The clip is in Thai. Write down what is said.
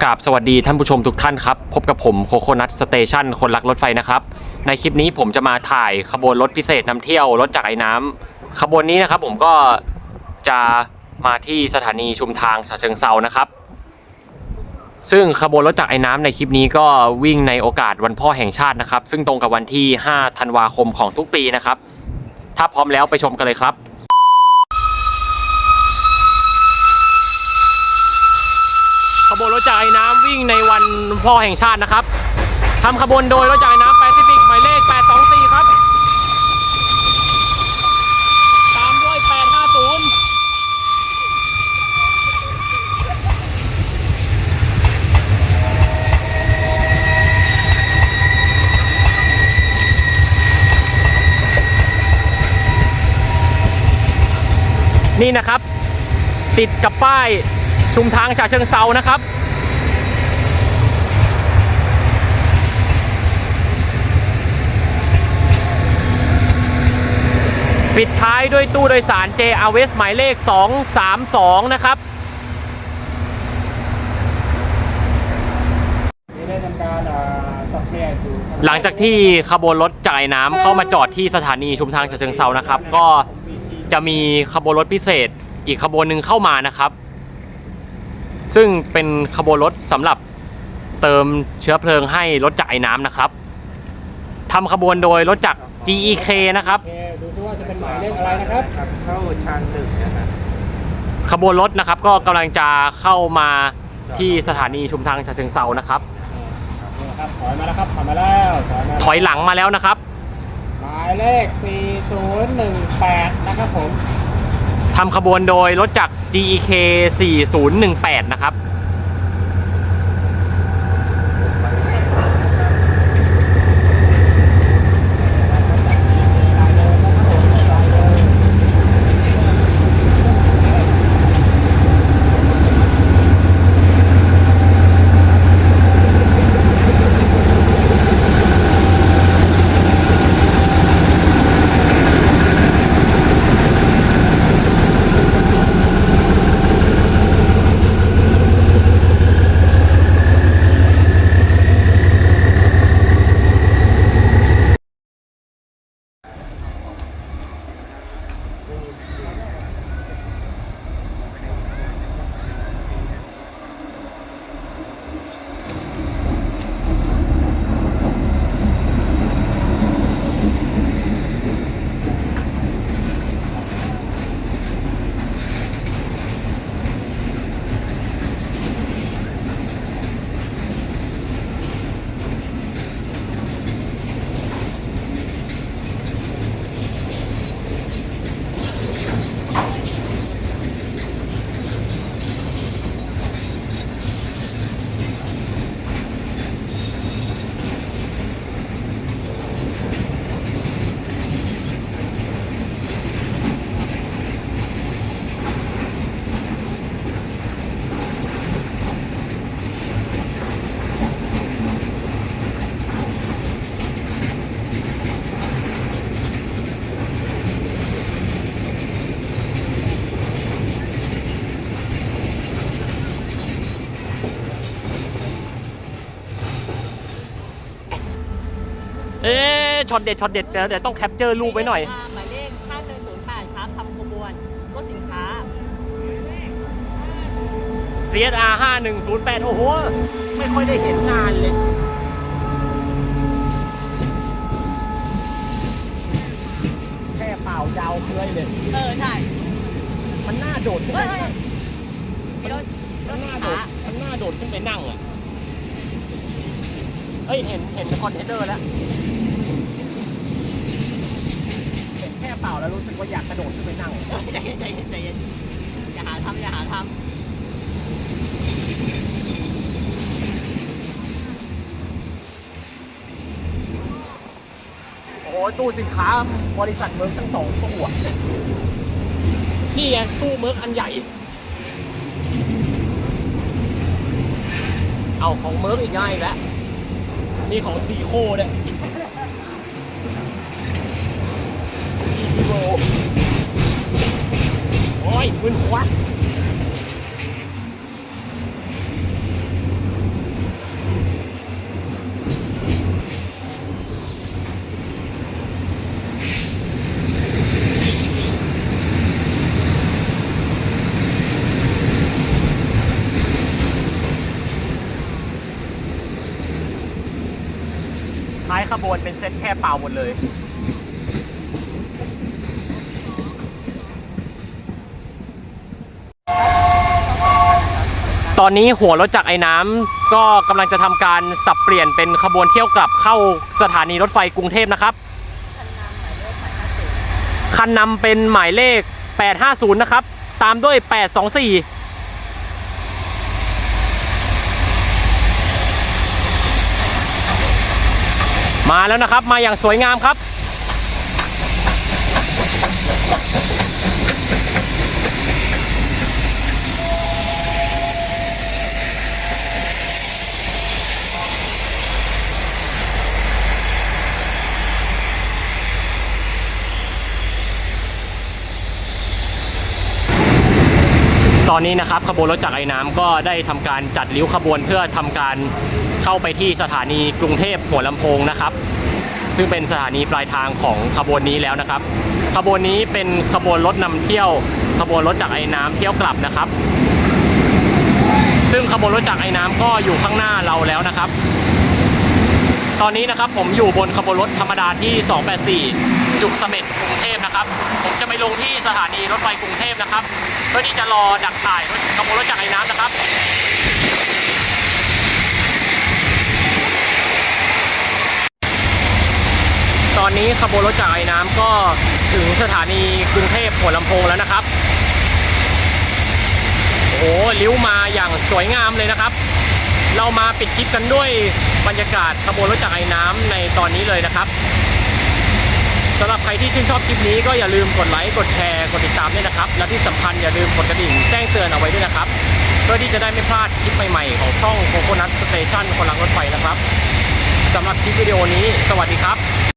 กราบสวัสดีท่านผู้ชมทุกท่านครับพบกับผมโคโคนัทสเตชันคนรักรถไฟนะครับในคลิปนี้ผมจะมาถ่ายขบวนรถพิเศษนำเที่ยวรถจักรไอ้น้ำขบวนนี้นะครับผมก็จะมาที่สถานีชุมทางฉะเชิงเทรานะครับซึ่งขบวนรถจักรไอ้น้ำในคลิปนี้ก็วิ่งในโอกาสวันพ่อแห่งชาตินะครับซึ่งตรงกับวันที่5 ธันวาคมของทุกปีนะครับถ้าพร้อมแล้วไปชมกันเลยครับขบวนรถจักรไอ้น้ำวิ่งในวันพ่อแห่งชาตินะครับทำขบวนโดยรถจักรไอ้น้ำแปซิฟิกหมายเลข824ครับตามด้วย850นี่นะครับติดกับป้ายชุมทางฉะเชิงเทรานะครับปิดท้ายด้วยตู้โดยสาร JRWest หมายเลข232นะครับได้ทำการสับเปลี่ยนหลังจากที่ขบวนรถจักรไอ้น้ำเข้ามาจอดที่สถานีชุมทางฉะเชิงเทรานะครับก็จะมีขบวนรถพิเศษอีกขบวนหนึ่งเข้ามานะครับซึ่งเป็นขบวนรถสำหรับเติมเชื้อเพลิงให้รถจักรไอ้น้ำนะครับทำขบวนโดยรถจักร GEK นะครับดูซิว่าจะเป็นหมายเลขอะไรนะครับเข้าชาน1นะครับขบวนรถนะครับก็กำลังจะเข้ามาที่สถานีชุมทางฉะเชิงเทรานะครับถอยมาแล้วครับถอยมาแล้วถอยหลังมาแล้วนะครับหมายเลข4018นะครับผมทำขบวนโดยรถจักร GEK 4018นะครับช็อตเด็ดเดี๋ยวต้องแคปเจอร์รูปไว้หน่อยหมายเลข5108ครับทำขบวนรถสินค้า CSR 5108โอ้โหไม่ค่อยได้เห็นนานเลยแค่เปล่ายาวเคยเลยใช่มันน่าโดดขึ้นไปมีรถมันน่าโดดขึ้นไปนั่งอ่ะเฮ้ยเห็นคอนเทนเนอร์แล้วเห็นแค่เปล่าแล้วรู้สึกว่าอยากกระโดดขึ้นไปนั่งใจเย็นอย่าหาทำโอ้โหตู้สินค้าบริษัทเมิร์กทั้ง2ตัวที่ตู้เมิร์กอันใหญ่เอาของเมิร์กอีกง่ายแล้วมีของซีโคด้วยซีโคโอ้ยมึนหัว ขบวนเป็นเซตแค่เปล่าหมดเลยตอนนี้หัวรถจักรไอ้น้ำก็กำลังจะทำการสับเปลี่ยนเป็นขบวนเที่ยวกลับเข้าสถานีรถไฟกรุงเทพนะครับคันนำเป็นหมายเลข850นะครับตามด้วย824มาแล้วนะครับมาอย่างสวยงามครับตอนนี้นะครับขบวนรถจักรไอ้น้ำก็ได้ทำการจัดริ้วขบวนเพื่อทำการเข้าไปที่สถานีกรุงเทพหัวลำโพงนะครับซึ่งเป็นสถานีปลายทางของขบวนนี้แล้วนะครับขบวนนี้เป็นขบวนรถนำเที่ยวขบวนรถจักรไอ้น้ำเที่ยวกลับนะครับซึ่งขบวนรถจักรไอ้น้ำก็อยู่ข้างหน้าเราแล้วนะครับตอนนี้นะครับผมอยู่บนขบวนรถธรรมดาที่284จุกเสม็ดกรุงเทพนะครับผมจะไปลงที่สถานีรถไฟกรุงเทพนะครับเพื่อที่จะรอดักถ่ายขบวนรถจักรไอ้น้ำนะครับตอนนี้ขบวนรถจักรไอ้น้ำก็ถึงสถานีกรุงเทพหัวลำโพงแล้วนะครับโอ้โหลิ้วมาอย่างสวยงามเลยนะครับเรามาปิดคลิปกันด้วยบรรยากาศขบวนรถจักรไอ้น้ำในตอนนี้เลยนะครับสำหรับใครที่ชื่นชอบคลิปนี้ก็อย่าลืมกดไลค์กดแชร์กดติดตามด้วยนะครับและที่สำคัญอย่าลืมกดกระดิ่งแจ้งเตือนเอาไว้ด้วยนะครับเพื่อที่จะได้ไม่พลาดคลิปใหม่ๆของช่องโคโคนัทสเตชันคนรักรถไฟนะครับสำหรับคลิปวิดีโอนี้สวัสดีครับ